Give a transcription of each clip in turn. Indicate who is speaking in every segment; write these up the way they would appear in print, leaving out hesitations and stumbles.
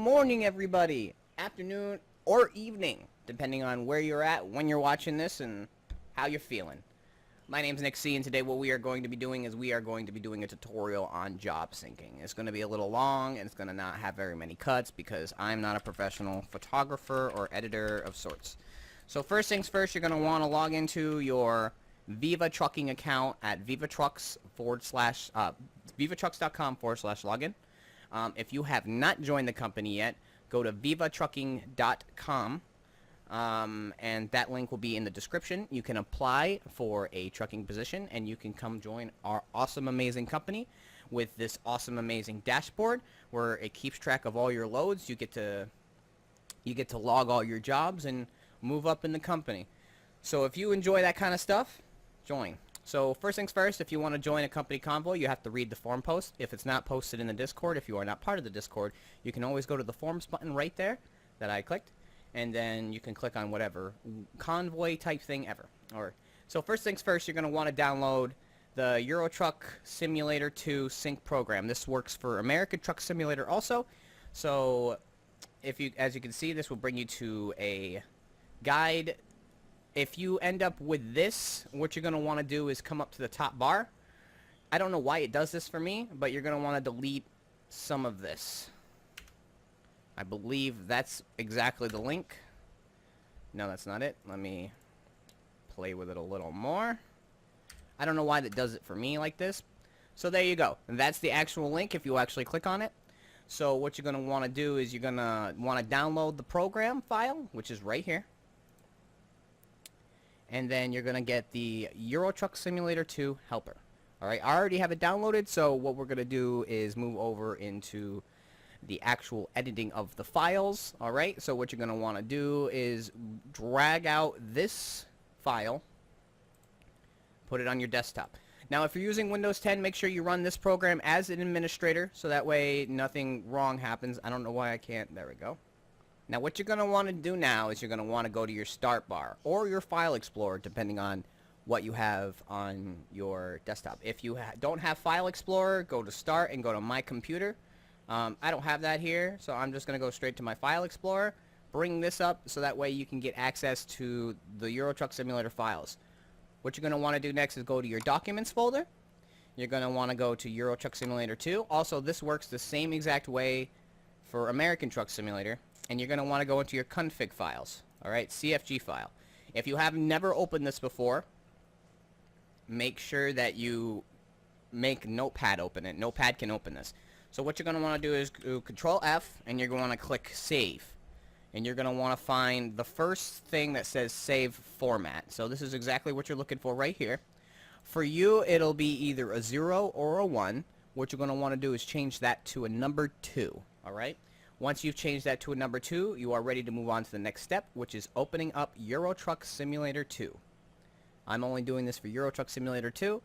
Speaker 1: morning, everybody, afternoon, or evening, depending on where you're at, when you're watching this, and how you're feeling. My name's Nick C, and today what we are going to be doing is we are going to be doing a tutorial on job syncing. It's going to be a little long, and it's going to not have very many cuts because I'm not a professional photographer or editor of sorts. So first things first, you're going to want to log into your Viva trucking account at vivatrucks.com/login. If you have not joined the company yet, go to vivatrucking.com, and that link will be in the description. You can apply for a trucking position, and you can come join our awesome, amazing company with this awesome, amazing dashboard where it keeps track of all your loads. You get to log all your jobs and move up in the company. So if you enjoy that kind of stuff, join. So first things first, if you want to join a company convoy, you have to read the forum post. If it's not posted in the Discord, if you are not part of the Discord, you can always go to the forums button right there that I clicked, and then you can click on whatever convoy type thing ever. So first things first, you're going to want to download the Euro Truck Simulator 2 sync program. This works for American Truck Simulator also. So as you can see, this will bring you to a guide. If you end up with this, what you're going to want to do is come up to the top bar. I don't know why it does this for me, but you're going to want to delete some of this. I believe that's exactly the link. No, that's not it. Let me play with it a little more. I don't know why that does it for me like this. So there you go. And that's the actual link if you actually click on it. So what you're going to want to do is you're going to want to download the program file, which is right here. And then you're going to get the Euro Truck Simulator 2 helper. Alright, I already have it downloaded, so what we're going to do is move over into the actual editing of the files. Alright, so what you're going to want to do is drag out this file, put it on your desktop. Now if you're using Windows 10, make sure you run this program as an administrator, so that way nothing wrong happens. I don't know why I can't. There we go. Now what you're going to want to do now is you're going to want to go to your start bar or your file explorer, depending on what you have on your desktop. If you don't have file explorer, go to start and go to my computer. I don't have that here, so I'm just going to go straight to my file explorer, bring this up so that way you can get access to the Euro Truck Simulator files. What you're going to want to do next is go to your documents folder. You're going to want to go to Euro Truck Simulator 2. Also, this works the same exact way for American Truck Simulator. And you're going to want to go into your config files, alright, CFG file. If you have never opened this before, make sure that you make Notepad open it. Notepad can open this. So what you're going to want to do is do Control F, and you're going to want to click Save. And you're going to want to find the first thing that says Save Format. So this is exactly what you're looking for right here. For you, it'll be either a 0 or a 1. What you're going to want to do is change that to a number 2, alright? Once you've changed that to a number 2, you are ready to move on to the next step, which is opening up Euro Truck Simulator 2. I'm only doing this for Euro Truck Simulator 2.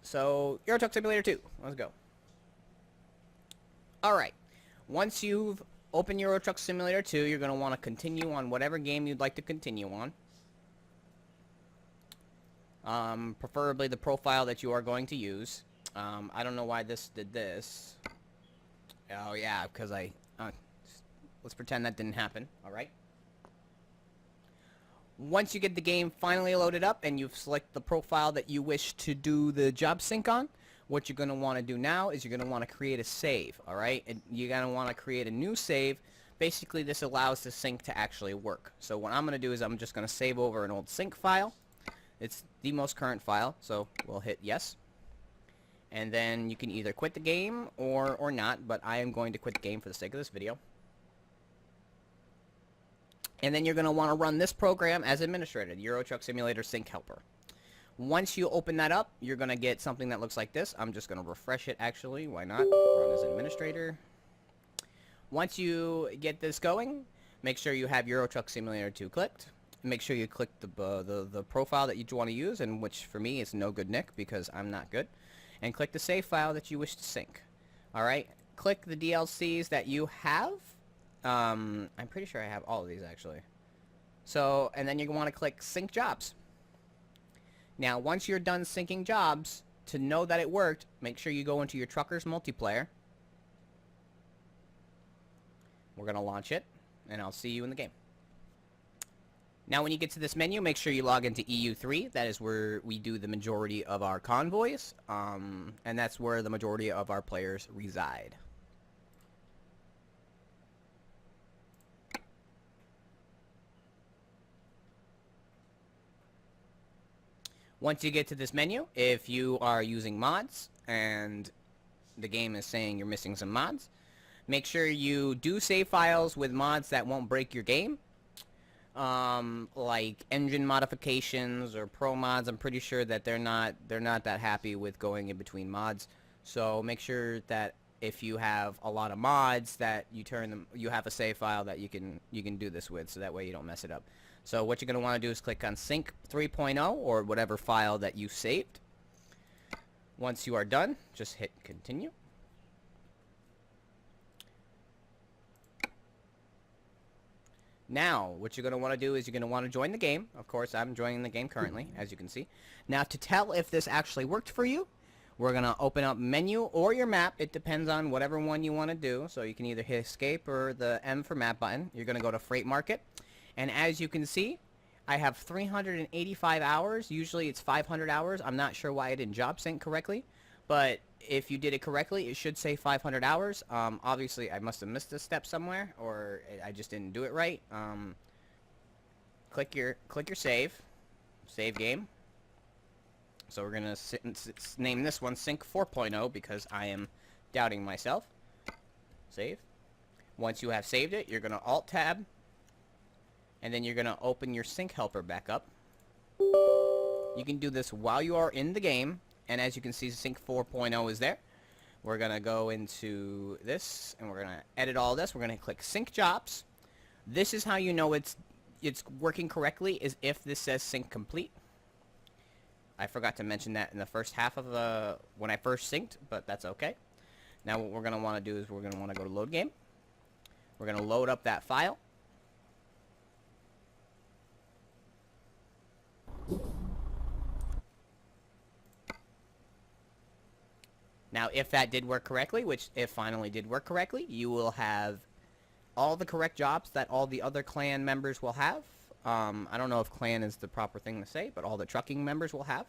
Speaker 1: So, Euro Truck Simulator 2. Let's go. Alright. Once you've opened Euro Truck Simulator 2, you're going to want to continue on whatever game you'd like to continue on. Preferably the profile that you are going to use. I don't know why this did this. Oh yeah, because let's pretend that didn't happen, alright? Once you get the game finally loaded up and you've selected the profile that you wish to do the job sync on, what you're going to want to do now is you're going to want to create a save, alright? And you're going to want to create a new save. Basically, this allows the sync to actually work. So what I'm going to do is I'm just going to save over an old sync file. It's the most current file, so we'll hit yes. And then you can either quit the game or not, but I am going to quit the game for the sake of this video. And then you're going to want to run this program as administrator, the Euro Truck Simulator Sync Helper. Once you open that up, you're going to get something that looks like this. I'm just going to refresh it actually. Why not? Run as administrator. Once you get this going, make sure you have Euro Truck Simulator 2 clicked. Make sure you click the profile that you want to use, and which for me is no good Nick because I'm not good. And click the save file that you wish to sync. Alright, click the DLCs that you have. I'm pretty sure I have all of these actually. So, and then you want to click sync jobs. Now, once you're done syncing jobs, to know that it worked, make sure you go into your Truckers multiplayer. We're going to launch it, and I'll see you in the game. Now when you get to this menu, make sure you log into EU3. That is where we do the majority of our convoys, and that's where the majority of our players reside. Once you get to this menu, if you are using mods, and the game is saying you're missing some mods, make sure you do save files with mods that won't break your game. Like engine modifications or pro mods. I'm pretty sure that they're not that happy with going in between mods. So make sure that if you have a lot of mods that you have a save file that you can do this with, so that way you don't mess it up. So what you're going to want to do is click on sync 3.0 or whatever file that you saved. Once you are done, just hit continue. Now, what you're going to want to do is you're going to want to join the game. Of course, I'm joining the game currently, as you can see. Now, to tell if this actually worked for you, we're going to open up menu or your map. It depends on whatever one you want to do. So you can either hit escape or the M for map button. You're going to go to freight market. And as you can see, I have 385 hours. Usually it's 500 hours. I'm not sure why I didn't job sync correctly. But if you did it correctly, it should say 500 hours. Obviously, I must have missed a step somewhere, or I just didn't do it right. Click your save game. So we're gonna name this one Sync 4.0 because I am doubting myself. Save. Once you have saved it, you're gonna Alt Tab, and then you're gonna open your sync helper back up. You can do this while you are in the game. And as you can see, Sync 4.0 is there. We're going to go into this, and we're going to edit all this. We're going to click Sync Jobs. This is how you know it's working correctly, is if this says Sync Complete. I forgot to mention that in the first half of when I first synced, but that's okay. Now what we're going to want to do is we're going to want to go to Load Game. We're going to load up that file. Now, if that did work correctly, which it finally did work correctly, you will have all the correct jobs that all the other clan members will have. I don't know if clan is the proper thing to say, but all the trucking members will have.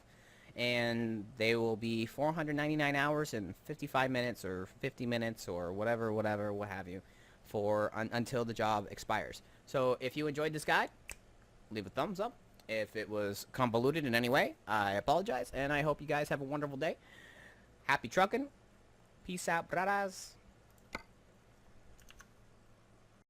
Speaker 1: And they will be 499 hours and 55 minutes or 50 minutes or whatever, what have you, until the job expires. So if you enjoyed this guide, leave a thumbs up. If it was convoluted in any way, I apologize, and I hope you guys have a wonderful day. Happy trucking. Peace out, bradas.